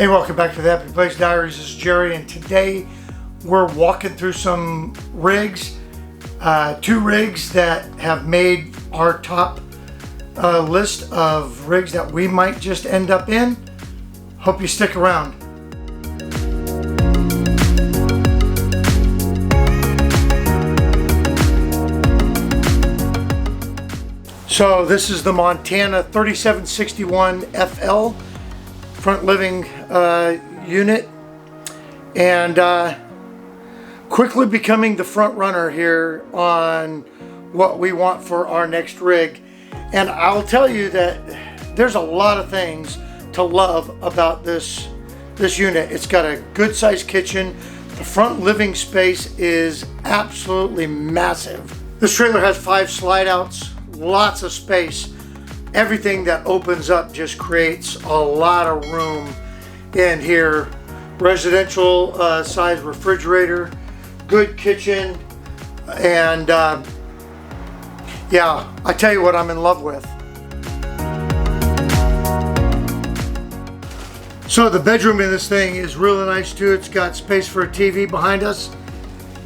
Hey, welcome back to the Happy Place Diaries. This is Jerry, and today we're walking through some rigs, two rigs that have made our top list of rigs that we might just end up in. Hope you stick around. So this is the Montana 3761 FL front living unit, and quickly becoming the front runner here on what we want for our next rig. And I'll tell you that there's a lot of things to love about this unit. It's got a good sized kitchen. The front living space is absolutely massive. This trailer has 5 slide outs, lots of space. Everything that opens up just creates a lot of room in here. Residential size refrigerator, good kitchen, and yeah, I tell you what I'm in love with. So the bedroom in this thing is really nice too. It's got space for a TV behind us.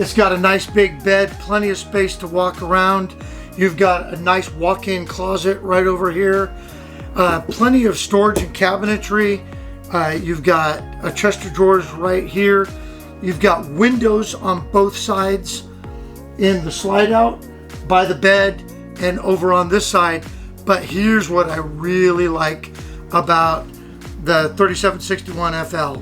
It's got a nice big bed, plenty of space to walk around. You've got a nice walk-in closet right over here. Plenty of storage and cabinetry. You've got a chest of drawers right here. You've got windows on both sides in the slide out by the bed and over on this side. But here's what I really like about the 3761 FL.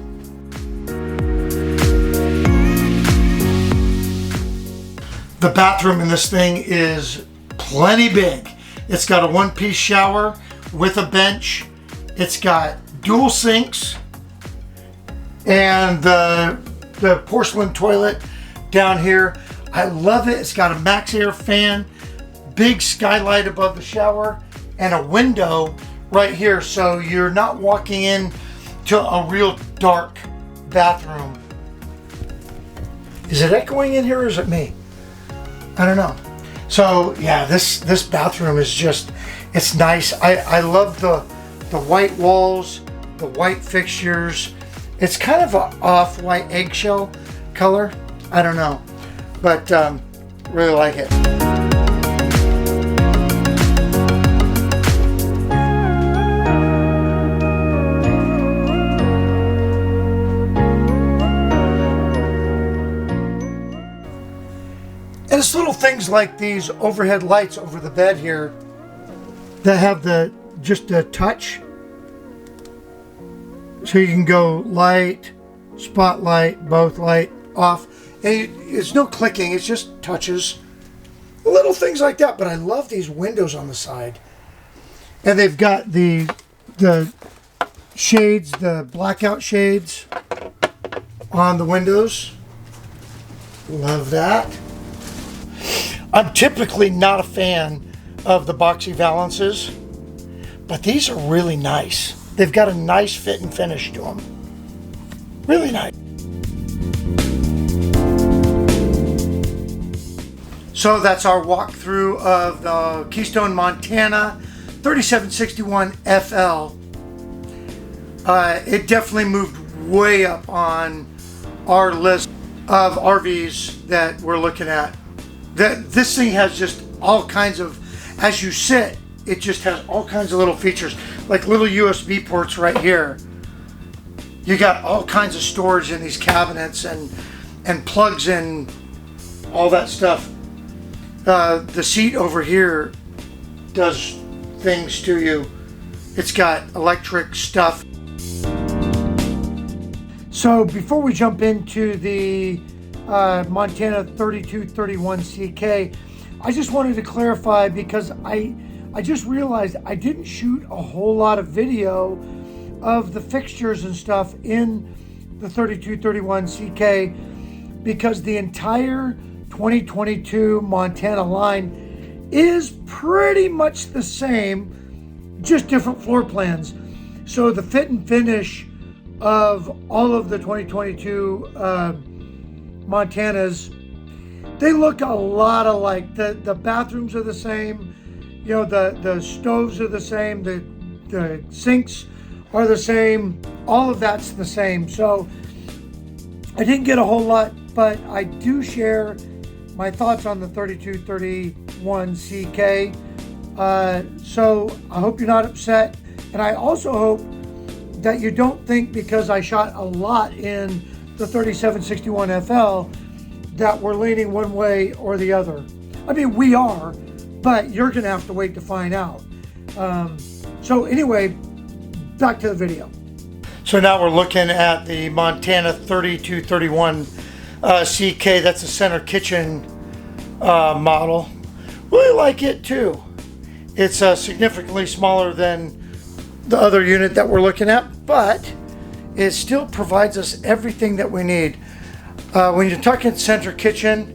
The bathroom in this thing is plenty big. It's got a one-piece shower with a bench. It's got dual sinks and the porcelain toilet down here. I love it. It's got a max air fan, big skylight above the shower, and a window right here, so you're not walking in to a real dark bathroom. Is it echoing in here or is it me? I don't know. So yeah, this bathroom is just, it's nice. I love the white walls, the white fixtures. It's kind of an off-white eggshell color. I don't know, but really like it. And it's little things like these overhead lights over the bed here that have just a touch. So you can go light, spotlight, both light, off. And it's no clicking, it's just touches. Little things like that, but I love these windows on the side. And they've got the shades, the blackout shades on the windows. Love that. I'm typically not a fan of the boxy valances, but these are really nice. They've got a nice fit and finish to them. Really nice. So that's our walkthrough of the Keystone Montana 3761 FL. It definitely moved way up on our list of RVs that we're looking at. This thing has just all kinds of, as you sit, it just has all kinds of little features, like little USB ports right here. You got all kinds of storage in these cabinets and plugs in all that stuff. The seat over here does things to you. It's got electric stuff. So before we jump into the Montana 3231 CK, I just wanted to clarify, because I just realized I didn't shoot a whole lot of video of the fixtures and stuff in the 3231 CK, because the entire 2022 Montana line is pretty much the same, just different floor plans. So the fit and finish of all of the 2022 Montanas, they look a lot alike. The bathrooms are the same, you know, the stoves are the same, the sinks are the same. all of that's the same. So I didn't get a whole lot, but I do share my thoughts on the 3231 CK. So I hope you're not upset. And I also hope that you don't think because I shot a lot in the 3761 FL that we're leaning one way or the other. I mean, we are, but you're gonna have to wait to find out. So anyway, back to the video. So now we're looking at the Montana 3231 CK. That's a center kitchen model. Really like it too. It's significantly smaller than the other unit that we're looking at, but it still provides us everything that we need. When you're talking center kitchen,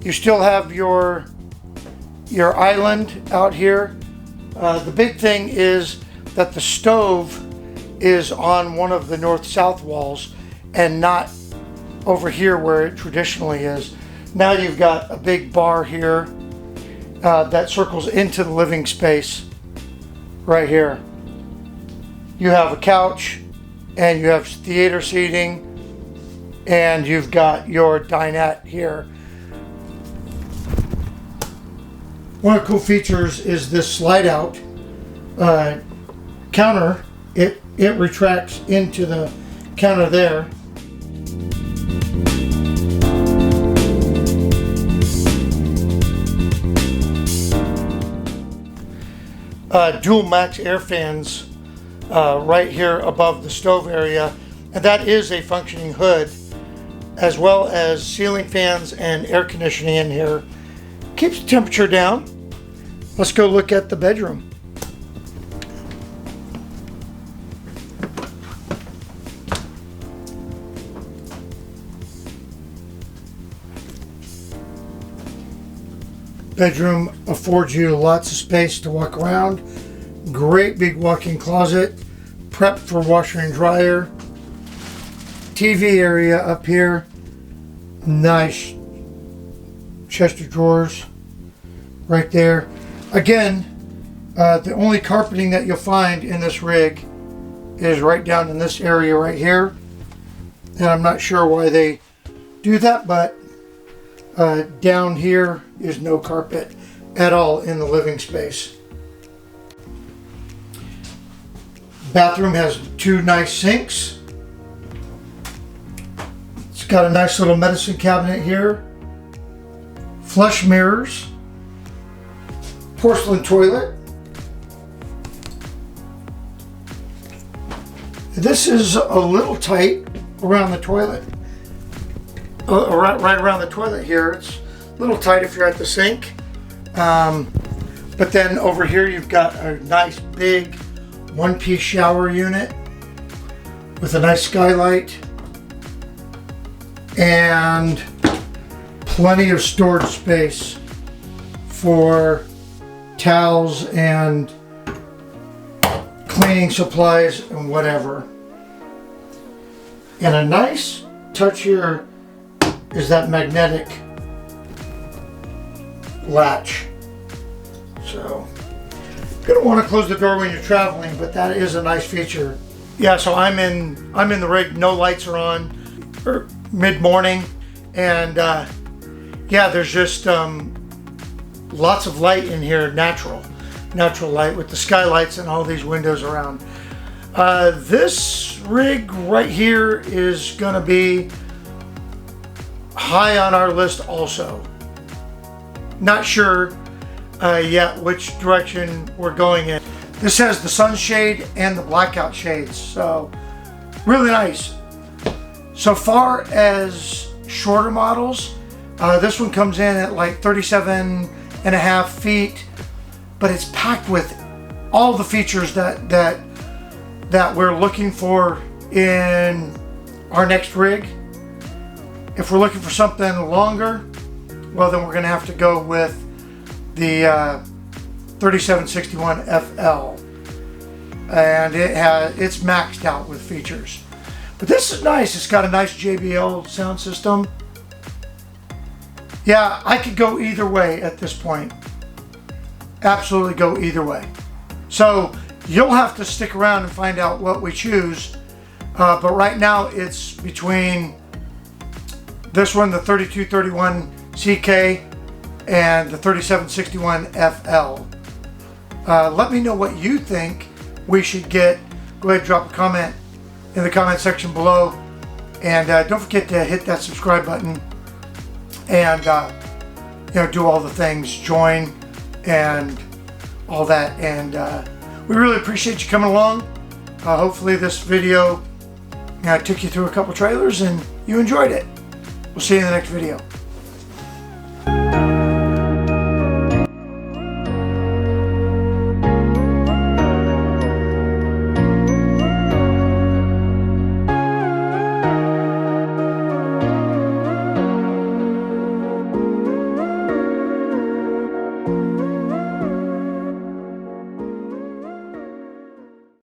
you still have your island out here. The big thing is that the stove is on one of the north-south walls and not over here where it traditionally is. Now you've got a big bar here that circles into the living space right here. You have a couch and you have theater seating and you've got your dinette here. One of the cool features is this slide out counter. It retracts into the counter there. Dual max air fans right here above the stove area, and that is a functioning hood, as well as ceiling fans and air conditioning in here. Keeps the temperature down. Let's go look at the bedroom. Bedroom affords you lots of space to walk around. Great big walk-in closet, prepped for washer and dryer. TV area up here. Nice chest of drawers right there. Again, the only carpeting that you'll find in this rig is right down in this area right here. And I'm not sure why they do that, but down here is no carpet at all in the living space. Bathroom has two nice sinks. It's got a nice little medicine cabinet here. Flush mirrors. Porcelain toilet. This is a little tight around the toilet. Right around the toilet here. It's a little tight if you're at the sink. But then over here you've got a nice big one-piece shower unit with a nice skylight and plenty of storage space for towels and cleaning supplies and whatever. And a nice touch here is that magnetic latch. So you're gonna want to close the door when you're traveling, but that is a nice feature. Yeah, so I'm in the rig, no lights are on, or mid-morning, and yeah, there's just lots of light in here, natural light with the skylights and all these windows around. This rig right here is gonna be high on our list also. Not sure yet which direction we're going in. This has the sunshade and the blackout shades, so really nice. So far as shorter models, this one comes in at like 37.5 feet, but it's packed with all the features that we're looking for in our next rig. If we're looking for something longer, well then we're gonna have to go with the 3761 FL, and it's maxed out with features. But this is nice. It's got a nice JBL sound system. Yeah, I could go either way at this point. Absolutely go either way. So you'll have to stick around and find out what we choose But right now it's between this one, the 3231 CK, and the 3761 FL. Let me know what you think we should get. Go ahead and drop a comment in the comment section below. And don't forget to hit that subscribe button and do all the things, join and all that. And we really appreciate you coming along. Hopefully this video took you through a couple trailers and you enjoyed it. We'll see you in the next video.